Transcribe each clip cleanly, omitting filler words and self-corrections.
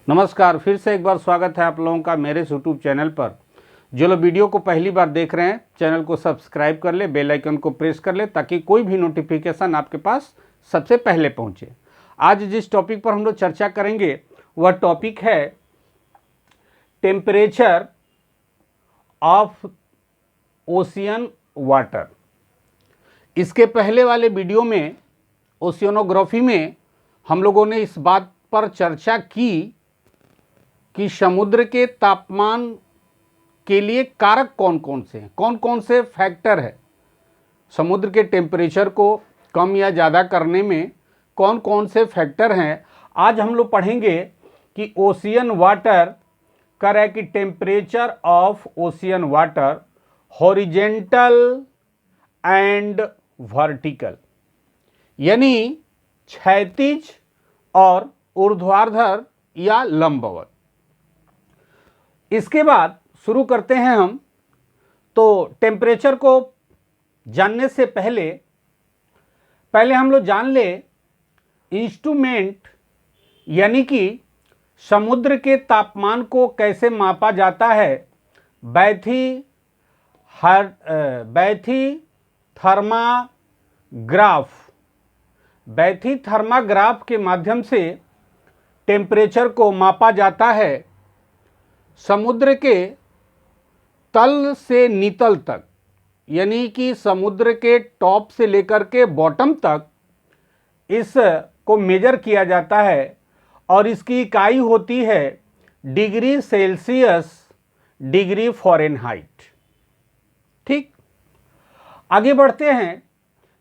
नमस्कार, फिर से एक बार स्वागत है आप लोगों का मेरे यूट्यूब चैनल पर। जो लोग वीडियो को पहली बार देख रहे हैं, चैनल को सब्सक्राइब कर ले, बेल आइकन को प्रेस कर ले ताकि कोई भी नोटिफिकेशन आपके पास सबसे पहले पहुंचे। आज जिस टॉपिक पर हम लोग चर्चा करेंगे वह टॉपिक है टेम्परेचर ऑफ ओशियन वाटर। इसके पहले वाले वीडियो में ओशियनोग्राफी में हम लोगों ने इस बात पर चर्चा की कि समुद्र के तापमान के लिए कारक कौन कौन से हैं, कौन कौन से फैक्टर है समुद्र के टेम्परेचर को कम या ज़्यादा करने में, कौन कौन से फैक्टर हैं। आज हम लोग पढ़ेंगे कि ओशियन वाटर कर है कि temperature of ocean water horizontal and vertical, यानी क्षैतिज और ऊर्ध्वाधर या लंबवत। इसके बाद शुरू करते हैं हम। तो टेम्परेचर को जानने से पहले हम लोग जान ले इंस्ट्रूमेंट, यानी कि समुद्र के तापमान को कैसे मापा जाता है। बैथी थर्माग्राफ के माध्यम से टेम्परेचर को मापा जाता है। समुद्र के तल से नितल तक, यानी कि समुद्र के टॉप से लेकर के बॉटम तक इस को मेजर किया जाता है और इसकी इकाई होती है डिग्री सेल्सियस, डिग्री फ़ारेनहाइट। ठीक, आगे बढ़ते हैं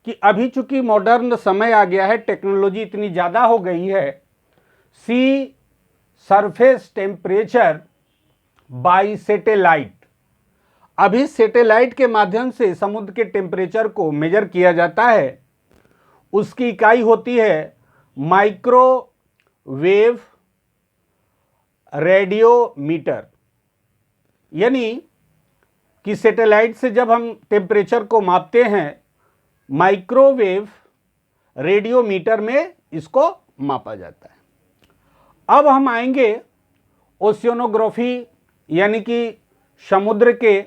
कि अभी चूंकि मॉडर्न समय आ गया है, टेक्नोलॉजी इतनी ज़्यादा हो गई है। सी सरफेस टेम्परेचर बाय सैटेलाइट, अभी सैटेलाइट के माध्यम से समुद्र के टेम्परेचर को मेजर किया जाता है। उसकी इकाई होती है माइक्रोवेव रेडियोमीटर, यानी कि सैटेलाइट से जब हम टेम्परेचर को मापते हैं, माइक्रोवेव रेडियोमीटर में इसको मापा जाता है। अब हम आएंगे ओशियनोग्राफी, यानी कि समुद्र के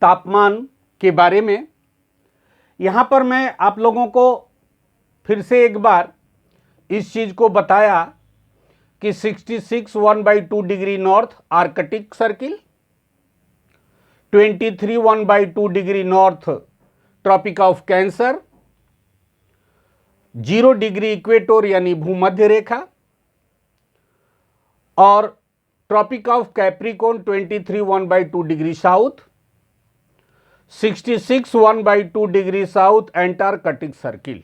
तापमान के बारे में। यहाँ पर मैं आप लोगों को फिर से एक बार इस चीज़ को बताया कि 66 1/2 degree north arctic circle, 23 1/2 degree north tropic of cancer, 0 degree equator यानी भूमध्य रेखा, और tropic of capricorn 23 1/2 degree south, 66 1/2 degree south antarctic circle.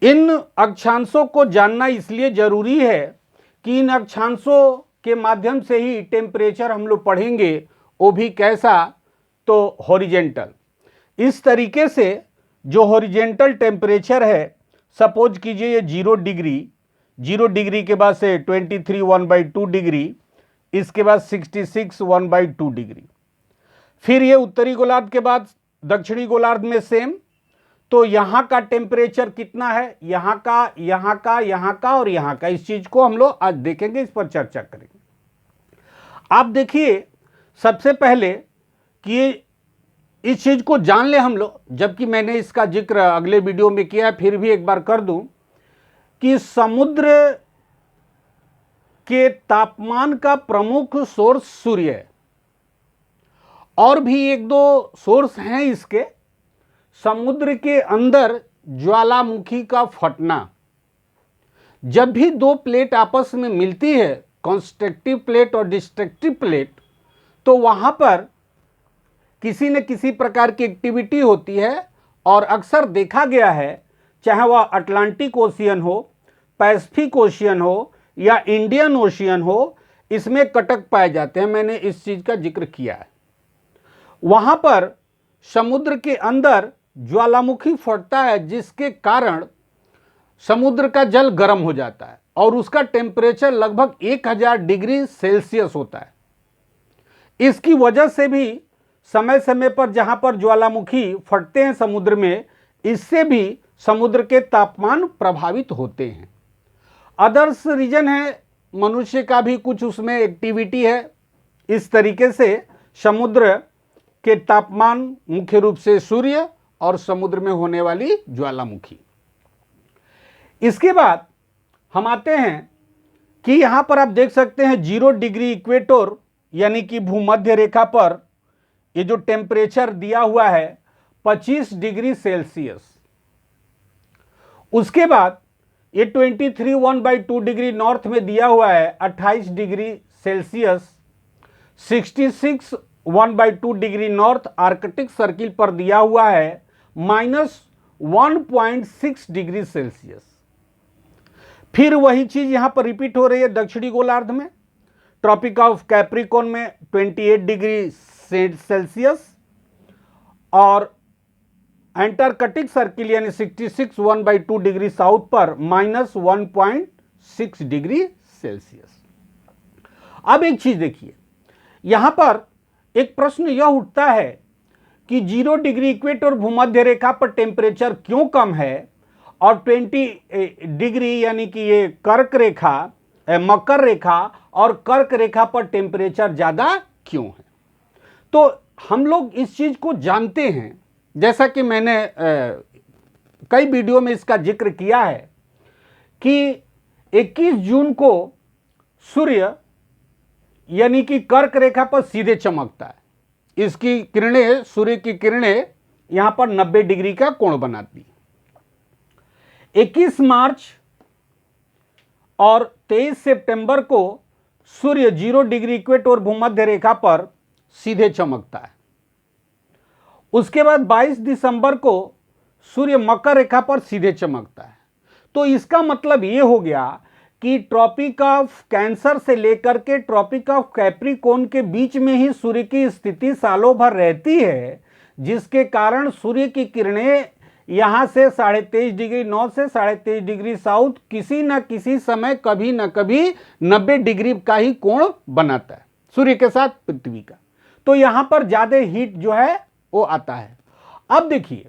इन अक्षांशों को जानना इसलिए जरूरी है कि इन अक्षांशों के माध्यम से ही टेम्परेचर हम लोग पढ़ेंगे, वो भी कैसा, तो हॉरिजेंटल। इस तरीके से जो हॉरिजेंटल टेम्परेचर है, सपोज कीजिए ये 0 डिग्री के बाद से 23 1/2 डिग्री, इसके बाद 66 1/2 डिग्री, फिर ये उत्तरी गोलार्ध के बाद दक्षिणी गोलार्ध में सेम। तो यहाँ का टेम्परेचर कितना है, यहाँ का, यहाँ का, यहाँ का और यहाँ का, इस चीज को हम लोग आज देखेंगे, इस पर चर्चा करेंगे। आप देखिए सबसे पहले कि इस चीज को जान ले हम लोग, जबकि मैंने इसका जिक्र अगले वीडियो में किया है, फिर भी एक बार कर दूं कि समुद्र के तापमान का प्रमुख सोर्स सूर्य है, और भी एक दो सोर्स हैं इसके। समुद्र के अंदर ज्वालामुखी का फटना, जब भी दो प्लेट आपस में मिलती है, कंस्ट्रक्टिव प्लेट और डिस्ट्रक्टिव प्लेट, तो वहां पर किसी न किसी प्रकार की एक्टिविटी होती है। और अक्सर देखा गया है, चाहे वह अटलांटिक ओशियन हो, पैसिफिक ओशियन हो या इंडियन ओशियन हो, इसमें कटक पाए जाते हैं। मैंने इस चीज का जिक्र किया है। वहां पर समुद्र के अंदर ज्वालामुखी फटता है, जिसके कारण समुद्र का जल गर्म हो जाता है और उसका टेम्परेचर लगभग 1000 डिग्री सेल्सियस होता है। इसकी वजह से भी समय समय पर जहां पर ज्वालामुखी फटते हैं समुद्र में, इससे भी समुद्र के तापमान प्रभावित होते हैं। अदर्स रीजन है मनुष्य का भी कुछ उसमें एक्टिविटी है। इस तरीके से समुद्र के तापमान मुख्य रूप से सूर्य और समुद्र में होने वाली ज्वालामुखी। इसके बाद हम आते हैं कि यहां पर आप देख सकते हैं 0 डिग्री इक्वेटर यानी कि भूमध्य रेखा पर ये जो टेम्परेचर दिया हुआ है 25 डिग्री सेल्सियस। उसके बाद ये 23 1/2 डिग्री नॉर्थ में दिया हुआ है 28 degree Celsius. 66 1/2 degree north arctic circle पर दिया हुआ है -1.6 डिग्री सेल्सियस। फिर वही चीज यहां पर रिपीट हो रही है दक्षिणी गोलार्ध में। ट्रॉपिक ऑफ कैप्रिकॉर्न में 28 डिग्री सेल्सियस और एंटार्कटिक सर्किल यानी 66 1/2 डिग्री साउथ पर -1.6 डिग्री सेल्सियस। अब एक चीज देखिए, यहां पर एक प्रश्न यह उठता है कि 0 डिग्री इक्वेटर भूमध्य रेखा पर टेम्परेचर क्यों कम है और 20 डिग्री यानी कि ये कर्क रेखा, मकर रेखा और कर्क रेखा पर टेम्परेचर ज्यादा क्यों है। तो हम लोग इस चीज को जानते हैं, जैसा कि मैंने कई वीडियो में इसका जिक्र किया है कि 21 जून को सूर्य यानी कि कर्क रेखा पर सीधे चमकता है। इसकी किरणें, सूर्य की किरणें यहां पर 90 डिग्री का कोण बनाती है। 21 मार्च और 23 सितंबर को सूर्य 0 डिग्री इक्वेटर भूमध्य रेखा पर सीधे चमकता है। उसके बाद 22 दिसंबर को सूर्य मकर रेखा पर सीधे चमकता है। तो इसका मतलब यह हो गया कि ट्रॉपिक ऑफ कैंसर से लेकर के ट्रॉपिक ऑफ कैप्रिकॉर्न के बीच में ही सूर्य की स्थिति सालों भर रहती है, जिसके कारण सूर्य की किरणें यहां से 23.5 डिग्री नॉर्थ से 23.5 डिग्री साउथ किसी न किसी समय कभी न कभी 90 डिग्री का ही कोण बनाता है सूर्य के साथ पृथ्वी का। तो यहां पर ज्यादा हीट जो है वो आता है। अब देखिए,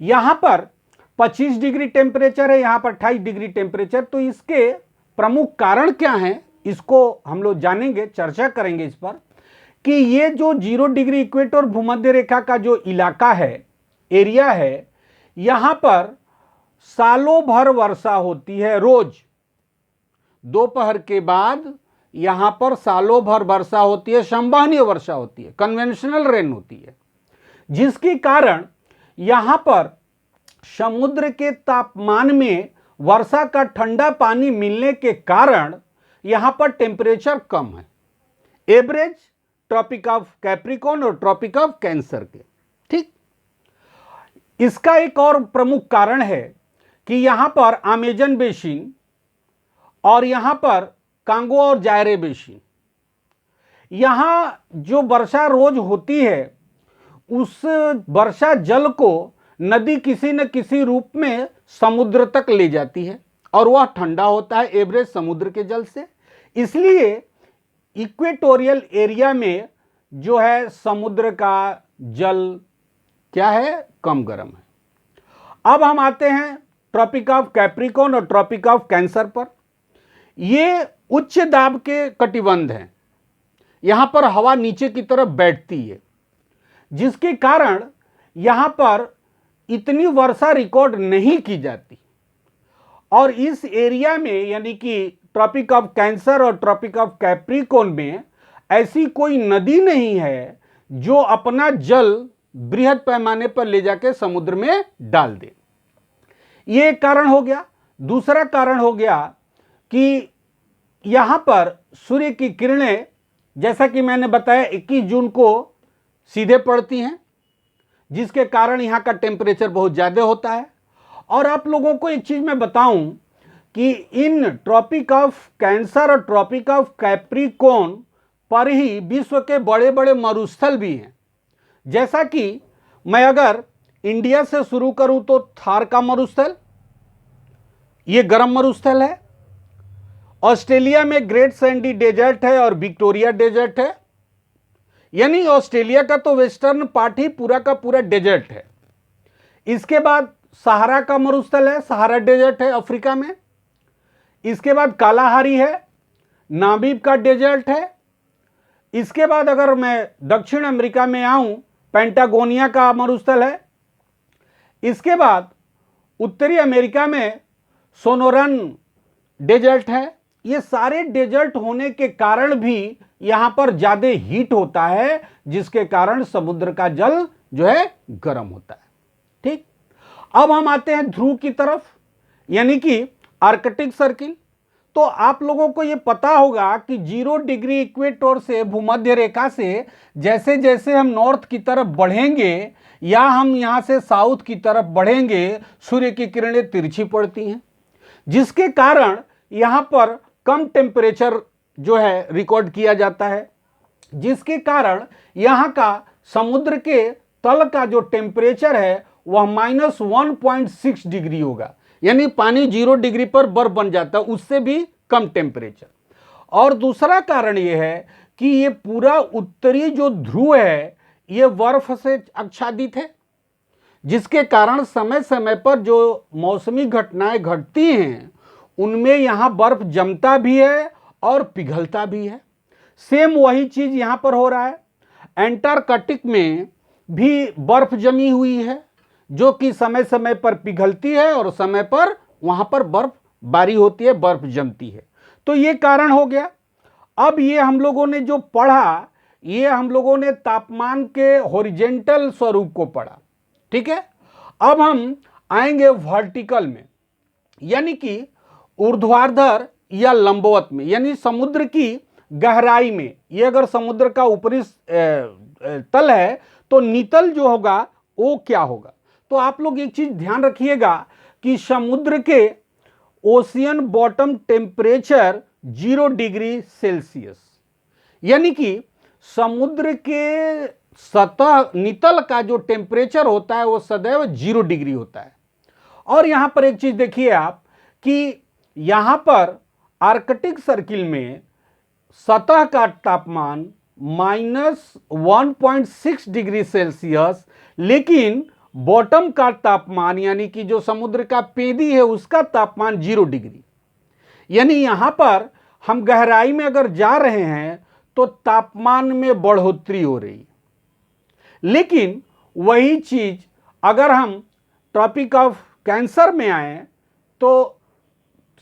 यहां पर 25 डिग्री टेम्परेचर है, यहां पर 28 डिग्री टेम्परेचर। तो इसके प्रमुख कारण क्या हैं, इसको हम लोग जानेंगे, चर्चा करेंगे इस पर कि ये जो 0 डिग्री इक्वेटर भूमध्य रेखा का जो इलाका है, एरिया है, यहां पर सालों भर वर्षा होती है। रोज दोपहर के बाद यहां पर सालों भर वर्षा होती है, संवहनीय वर्षा होती है, कन्वेंशनल रेन होती है, जिसके कारण यहां पर समुद्र के तापमान में वर्षा का ठंडा पानी मिलने के कारण यहां पर टेम्परेचर कम है, एवरेज ट्रॉपिक ऑफ कैप्रिकॉर्न और ट्रॉपिक ऑफ कैंसर के। ठीक, इसका एक और प्रमुख कारण है कि यहां पर अमेजन बेसिन और यहां पर कांगो और जायरे बेसिन, यहां जो वर्षा रोज होती है उस वर्षा जल को नदी किसी न किसी रूप में समुद्र तक ले जाती है और वह ठंडा होता है एवरेज समुद्र के जल से। इसलिए इक्वेटोरियल एरिया में जो है समुद्र का जल क्या है, कम गर्म है। अब हम आते हैं ट्रॉपिक ऑफ कैप्रिकॉर्न और ट्रॉपिक ऑफ कैंसर पर। ये उच्च दाब के कटिबंध हैं, यहां पर हवा नीचे की तरफ बैठती है, जिसके कारण यहां पर इतनी वर्षा रिकॉर्ड नहीं की जाती। और इस एरिया में यानी कि ट्रॉपिक ऑफ कैंसर और ट्रॉपिक ऑफ कैप्रिकॉर्न में ऐसी कोई नदी नहीं है जो अपना जल बृहद पैमाने पर ले जाके समुद्र में डाल दे। यह एक कारण हो गया। दूसरा कारण हो गया कि यहां पर सूर्य की किरणें, जैसा कि मैंने बताया, 21 जून को सीधे पड़ती हैं, जिसके कारण यहां का टेम्परेचर बहुत ज्यादा होता है। और आप लोगों को एक चीज मैं बताऊं कि इन ट्रॉपिक ऑफ कैंसर और ट्रॉपिक ऑफ कैप्रिकॉर्न पर ही विश्व के बड़े बड़े मरुस्थल भी हैं। जैसा कि मैं अगर इंडिया से शुरू करूं तो थार का मरुस्थल, यह गर्म मरुस्थल है। ऑस्ट्रेलिया में ग्रेट सैंडी डेजर्ट है और विक्टोरिया डेजर्ट है, यानी ऑस्ट्रेलिया का तो वेस्टर्न पार्ट ही पूरा का पूरा डेजर्ट है। इसके बाद सहारा का मरुस्थल है, सहारा डेजर्ट है अफ्रीका में। इसके बाद कालाहारी है नामीब का डेजर्ट है। इसके बाद अगर मैं दक्षिण अमेरिका में आऊं, पेंटागोनिया का मरुस्थल है। इसके बाद उत्तरी अमेरिका में सोनोरन डेजर्ट है। ये सारे डेजर्ट होने के कारण भी यहां पर ज्यादा हीट होता है, जिसके कारण समुद्र का जल जो है गर्म होता है। ठीक, अब हम आते हैं ध्रुव की तरफ, यानी कि आर्कटिक सर्किल। तो आप लोगों को यह पता होगा कि 0 डिग्री इक्वेटर से भूमध्य रेखा से जैसे जैसे हम नॉर्थ की तरफ बढ़ेंगे या हम यहां से साउथ की तरफ बढ़ेंगे, सूर्य की किरणें तिरछी पड़ती हैं, जिसके कारण यहां पर कम टेम्परेचर जो है रिकॉर्ड किया जाता है, जिसके कारण यहां का समुद्र के तल का जो टेम्परेचर है वह -1.6 डिग्री होगा, यानी पानी 0 डिग्री पर बर्फ बन जाता है, उससे भी कम टेम्परेचर। और दूसरा कारण यह है कि ये पूरा उत्तरी जो ध्रुव है ये बर्फ से आच्छादित है, जिसके कारण समय समय पर जो मौसमी घटनाएं घटती हैं उनमें यहां बर्फ जमता भी है और पिघलता भी है। सेम वही चीज यहां पर हो रहा है। एंटार्कटिक में भी बर्फ जमी हुई है, जो कि समय समय पर पिघलती है और समय पर वहां पर बर्फबारी होती है, बर्फ जमती है। तो ये कारण हो गया। अब ये हम लोगों ने जो पढ़ा, ये हम लोगों ने तापमान के हॉरिजेंटल स्वरूप को पढ़ा। ठीक है, अब हम आएंगे वर्टिकल में, यानी कि ऊर्ध्वाधर या लंबवत में, यानी समुद्र की गहराई में। ये अगर समुद्र का ऊपरी तल है तो नितल जो होगा वो क्या होगा। तो आप लोग एक चीज ध्यान रखिएगा कि समुद्र के ocean bottom temperature 0 degree Celsius, यानी कि समुद्र के सतह नितल का जो टेम्परेचर होता है वो सदैव 0 डिग्री होता है। और यहां पर एक चीज देखिए आप कि यहां पर आर्कटिक सर्किल में सतह का तापमान -1.6 डिग्री सेल्सियस, लेकिन बॉटम का तापमान यानी कि जो समुद्र का पेदी है उसका तापमान 0 डिग्री। यानी यहां पर हम गहराई में अगर जा रहे हैं तो तापमान में बढ़ोतरी हो रही है, लेकिन वही चीज अगर हम ट्रॉपिक ऑफ कैंसर में आए तो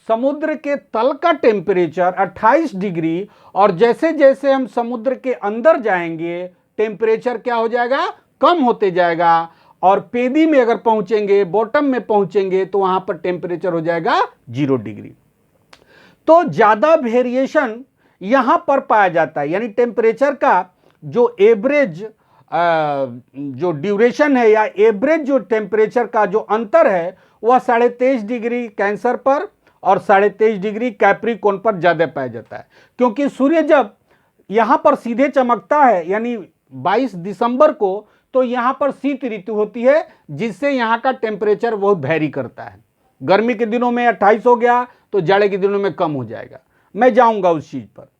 समुद्र के तल का टेम्परेचर 28 डिग्री, और जैसे जैसे हम समुद्र के अंदर जाएंगे टेम्परेचर क्या हो जाएगा, कम होते जाएगा, और पेदी में अगर पहुंचेंगे, बॉटम में पहुंचेंगे तो वहां पर टेम्परेचर हो जाएगा 0 डिग्री। तो ज्यादा वेरिएशन यहां पर पाया जाता है, यानी टेम्परेचर का जो एवरेज जो ड्यूरेशन है या एवरेज जो टेम्परेचर का जो अंतर है वह 23.5 डिग्री कैंसर पर और 23.5 डिग्री कैप्रिकॉर्न पर ज्यादा पाया जाता है, क्योंकि सूर्य जब यहां पर सीधे चमकता है यानी 22 दिसंबर को, तो यहां पर शीत ऋतु होती है, जिससे यहां का टेम्परेचर बहुत वैरी करता है। गर्मी के दिनों में 28 हो गया तो जाड़े के दिनों में कम हो जाएगा, मैं जाऊंगा उस चीज पर।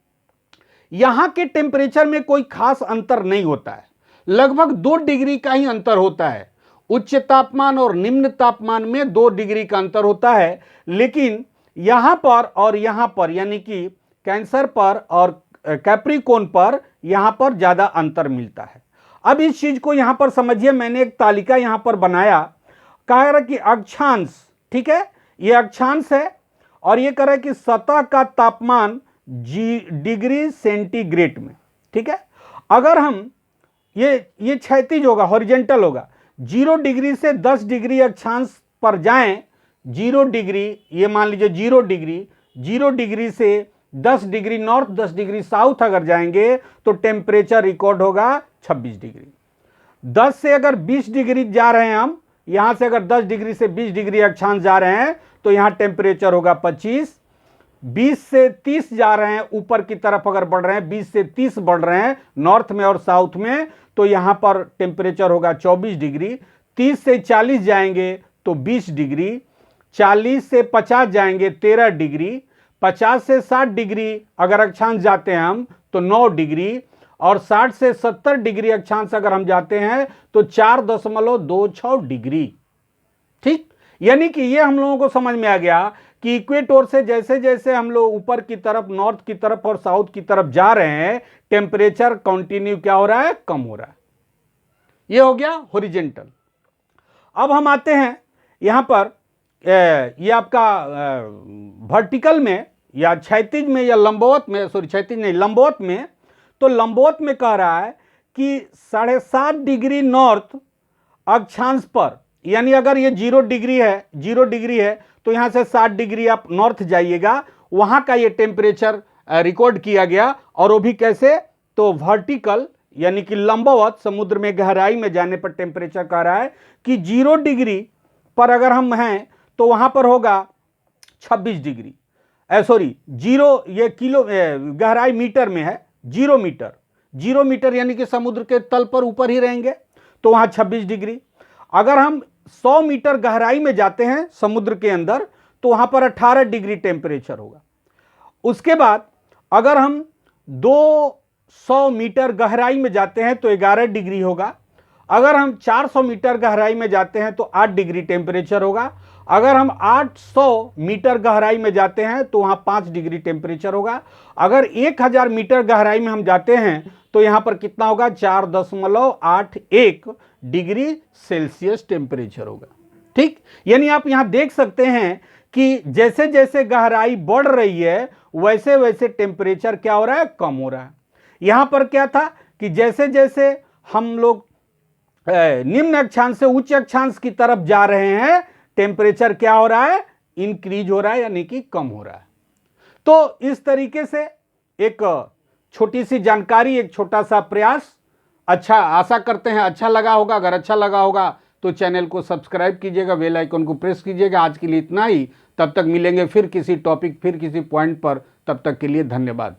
यहां के टेम्परेचर में कोई खास अंतर नहीं होता है, लगभग 2 डिग्री का ही अंतर होता है। उच्च तापमान और निम्न तापमान में 2 डिग्री का अंतर होता है, लेकिन यहां पर और यहां पर यानी कि कैंसर पर और कैप्रिकॉर्न पर यहां पर ज्यादा अंतर मिलता है। अब इस चीज को यहां पर समझिए, मैंने एक तालिका यहां पर बनाया, कह रहा कि अक्षांश, ठीक है, ये अक्षांश है और ये कह रहा है कि सतह का तापमान डिग्री सेंटीग्रेड में। ठीक है, अगर हम ये क्षैतिज होगा, हॉरिजेंटल होगा, 0 डिग्री से 10 डिग्री अक्षांश पर जाएं, 0 डिग्री, ये मान लीजिए 0 डिग्री, 0 डिग्री से 10 डिग्री नॉर्थ, 10 डिग्री साउथ अगर जाएंगे तो टेम्परेचर रिकॉर्ड होगा 26 डिग्री। 10 से अगर 20 डिग्री जा रहे हैं हम, यहां से अगर 10 डिग्री से 20 डिग्री अक्षांश जा रहे हैं तो यहां टेम्परेचर होगा 25। 20 से 30 जा रहे हैं, ऊपर की तरफ अगर बढ़ रहे हैं, 20 से 30 बढ़ रहे हैं नॉर्थ में और साउथ में, तो यहां पर टेम्परेचर होगा 24 डिग्री। 30 से 40 जाएंगे तो 20 डिग्री, 40 से 50 जाएंगे 13 डिग्री, 50 से 60 डिग्री अगर अक्षांश जाते हैं हम तो 9 डिग्री, और 60 से 70 डिग्री अक्षांश अगर हम जाते हैं तो 4.26 डिग्री। ठीक, यानी कि ये हम लोगों को समझ में आ गया कि इक्वेटर से जैसे जैसे हम लोग ऊपर की तरफ, नॉर्थ की तरफ और साउथ की तरफ जा रहे हैं, टेम्परेचर कंटिन्यू क्या हो रहा है, कम हो रहा है। ये हो गया हॉरिजेंटल। अब हम आते हैं यहां पर, ये आपका वर्टिकल में या क्षैतिज में या लंबवत में, सॉरी क्षैतिज नहीं, लंबवत में। तो लंबवत में कह रहा है कि 7.5 डिग्री नॉर्थ अक्षांश पर, यानी अगर ये 0 डिग्री है तो यहां से 7 डिग्री आप नॉर्थ जाइएगा, वहां का ये टेम्परेचर रिकॉर्ड किया गया। और वो भी कैसे, तो वर्टिकल यानी कि लंबवत, समुद्र में गहराई में जाने पर टेम्परेचर कह रहा है कि 0 डिग्री पर अगर हम हैं तो वहां पर होगा 26 डिग्री, सॉरी 0, ये किलो गहराई मीटर में है, 0 मीटर, 0 मीटर यानी कि समुद्र के तल पर ऊपर ही रहेंगे तो वहां 26 डिग्री। अगर हम 100 मीटर गहराई में जाते हैं समुद्र के अंदर तो वहां पर 18 डिग्री टेम्परेचर होगा। उसके बाद अगर हम 200 मीटर गहराई में जाते हैं तो 11 डिग्री होगा। अगर हम 400 मीटर गहराई में जाते हैं तो 8 डिग्री टेम्परेचर होगा। अगर हम 800 मीटर गहराई में जाते हैं तो वहां 5 डिग्री टेम्परेचर होगा। अगर 1000 मीटर गहराई में हम जाते हैं तो यहां पर कितना होगा, 4.81 डिग्री सेल्सियस टेम्परेचर होगा। ठीक, यानी आप यहां देख सकते हैं कि जैसे जैसे गहराई बढ़ रही है वैसे वैसे टेम्परेचर क्या हो रहा है, कम हो रहा है। यहां पर क्या था कि जैसे जैसे हम लोग निम्न अक्षांश से उच्च अक्षांश की तरफ जा रहे हैं, टेम्परेचर क्या हो रहा है, इंक्रीज हो रहा है, यानी कि कम हो रहा है। तो इस तरीके से एक छोटी सी जानकारी, एक छोटा सा प्रयास, अच्छा, आशा करते हैं अच्छा लगा होगा। अगर अच्छा लगा होगा तो चैनल को सब्सक्राइब कीजिएगा, बेल आइकन को प्रेस कीजिएगा। आज के लिए इतना ही, तब तक मिलेंगे फिर किसी टॉपिक, फिर किसी पॉइंट पर। तब तक के लिए धन्यवाद।